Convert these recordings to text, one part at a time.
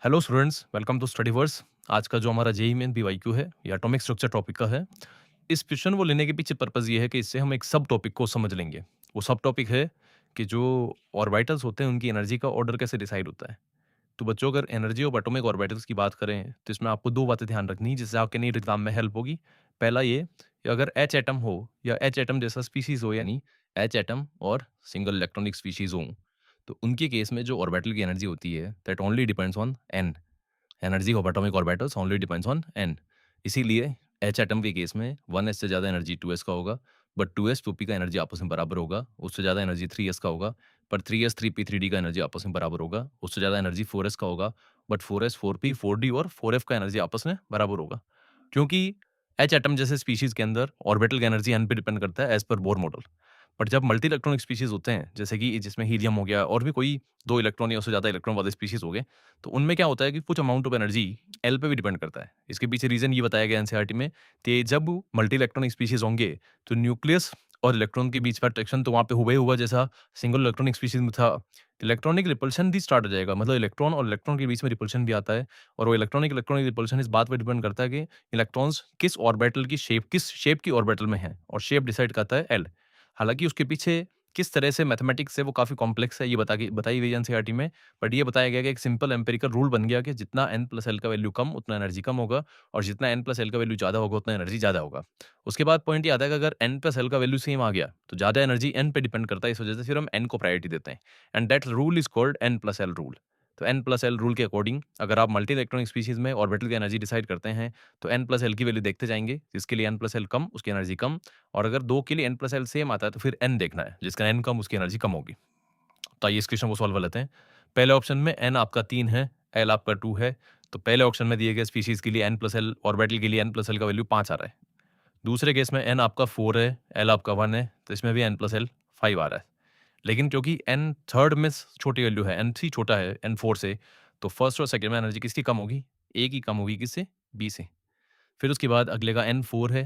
Hello students, welcome to Studyverse. आज का जो हमारा जेईई मेन पीवाईक्यू है ये एटॉमिक स्ट्रक्चर टॉपिक का है। इस क्वेश्चन को लेने के पीछे पर्पस ये है कि इससे हम एक सब टॉपिक को समझ लेंगे। वो सब टॉपिक है कि जो ऑर्बिटल्स होते हैं उनकी एनर्जी का ऑर्डर कैसे डिसाइड होता है। तो बच्चों, अगर एनर्जी ऑफ एटॉमिक ऑर्बिटल्स की बात करें तो इसमें आपको दो बातें ध्यान रखनी है जिससे आपके नहीं एग्जाम में हेल्प होगी। पहला ये कि अगर एच एटम हो या एच एटम जैसा स्पीशीज हो, यानी एच एटम और सिंगल इलेक्ट्रॉनिक स्पीशीज हो, तो उनके केस में जो ऑर्बिटल की एनर्जी होती है that only depends on an. Energy of atomic orbitals only depends on an. इसीलिए एच एटम के केस में 1s से ज़्यादा एनर्जी 2s का होगा, बट 2s 2p का एनर्जी आपस में बराबर होगा। उससे ज़्यादा एनर्जी 3s का होगा, पर 3s 3p 3d का एनर्जी आपस में बराबर होगा। उससे ज़्यादा एनर्जी 4s का होगा, बट 4s 4p 4d और 4f का एनर्जी आपस में बराबर होगा। क्योंकि एच एटम जैसे स्पीशीज के अंदर ऑर्बिटल का एनर्जी एन पे डिपेंड करता है as per Bohr model. But जब मल्टी इलेक्ट्रॉनिक स्पीशीज होते हैं, जैसे कि जिसमें हीलियम हो गया और भी कोई 2 इलेक्ट्रॉन या उससे ज़्यादा इलेक्ट्रॉन वाले स्पीशीज हो गए, तो उनमें क्या होता है कि कुछ अमाउंट ऑफ एनर्जी एल पे भी डिपेंड करता है। इसके पीछे रीज़न ये बताया गया एनसीईआरटी में कि जब मल्टी इलेक्ट्रॉनिक स्पीशीज होंगे, तो न्यूक्लियस और इलेक्ट्रॉन के बीच का अट्रैक्शन तो वहाँ पे हुआ जैसा सिंगल इलेक्ट्रॉनिक स्पीशीज में था। इलेक्ट्रॉनिक रिपल्शन भी स्टार्ट हो जाएगा, मतलब इलेक्ट्रॉन और इलेक्ट्रॉन के बीच में रिपल्शन भी आता है। और वो इलेक्ट्रॉनिक इलेक्ट्रॉनिक रिपल्शन इस बात पे डिपेंड करता है कि इलेक्ट्रॉन्स किस शेप की ऑर्बिटल में है, और शेप डिसाइड करता है एल। हालाँकि उसके पीछे किस तरह से मैथमेटिक्स है वो काफ़ी कॉम्प्लेक्स है, ये बताई गई है एनसीईआरटी में। बट ये बताया गया कि एक सिंपल एम्पिरिकल रूल बन गया कि जितना n+l का वैल्यू कम उतना एनर्जी कम होगा, और जितना n+l का वैल्यू ज़्यादा होगा उतना एनर्जी ज़्यादा होगा। उसके बाद पॉइंट ये आता है कि अगर n+l का वैल्यू सेम आ गया तो ज़्यादा एनर्जी n पे डिपेंड करता है, इस वजह से फिर हम n को प्रायोरिटी देते हैं, and that rule is called n+l rule. तो n+l रूल के अकॉर्डिंग अगर आप मल्टी इलेक्ट्रॉनिक स्पीशीज़ में ऑर्बिटल की एनर्जी डिसाइड करते हैं, तो n+l की वैल्यू देखते जाएँगे, जिसके लिए n+l कम उसकी एनर्जी कम, और अगर 2 के लिए n+l सेम आता है तो फिर n देखना है, जिसका n कम उसकी एनर्जी कम होगी। तो आइए इस क्वेश्चन को सॉल्व कर लेते हैं। पहले ऑप्शन में n आपका 3 है, l आपका 2 है, तो पहले ऑप्शन में दिए गए स्पीशीज़ के लिए n+l ऑर्बिटल के लिए n+l का वैल्यू 5 आ रहा है। दूसरे केस में n आपका 4 है, l आपका 1 है, तो इसमें भी n+l 5 आ रहा है। लेकिन क्योंकि n थर्ड में छोटी वैल्यू है, n3 छोटा है n4 से, तो फर्स्ट और सेकंड में एनर्जी किसकी कम होगी? A की कम होगी, किससे? B से। फिर उसके बाद अगले का n4 है,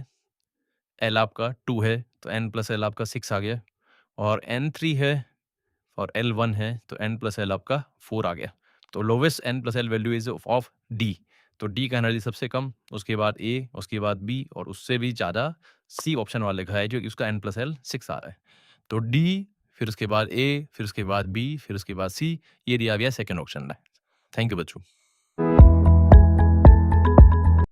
l आपका 2 है, तो n+l आपका 6 आ गया, और n3 है और L1 है, तो n+l आपका 4 आ गया। तो lowest n+l value is of D। तो D का एनर्जी सबसे कम, उसके बाद A, उसके बाद B, और उससे भी ज़्यादा C ऑप्शन वाले का है जो कि उसका n+l 6 आ रहा है। तो D, फिर उसके बाद A, फिर उसके बाद B, फिर उसके बाद C, ये दिया गया सेकंड ऑप्शन में। थैंक यू बच्चों।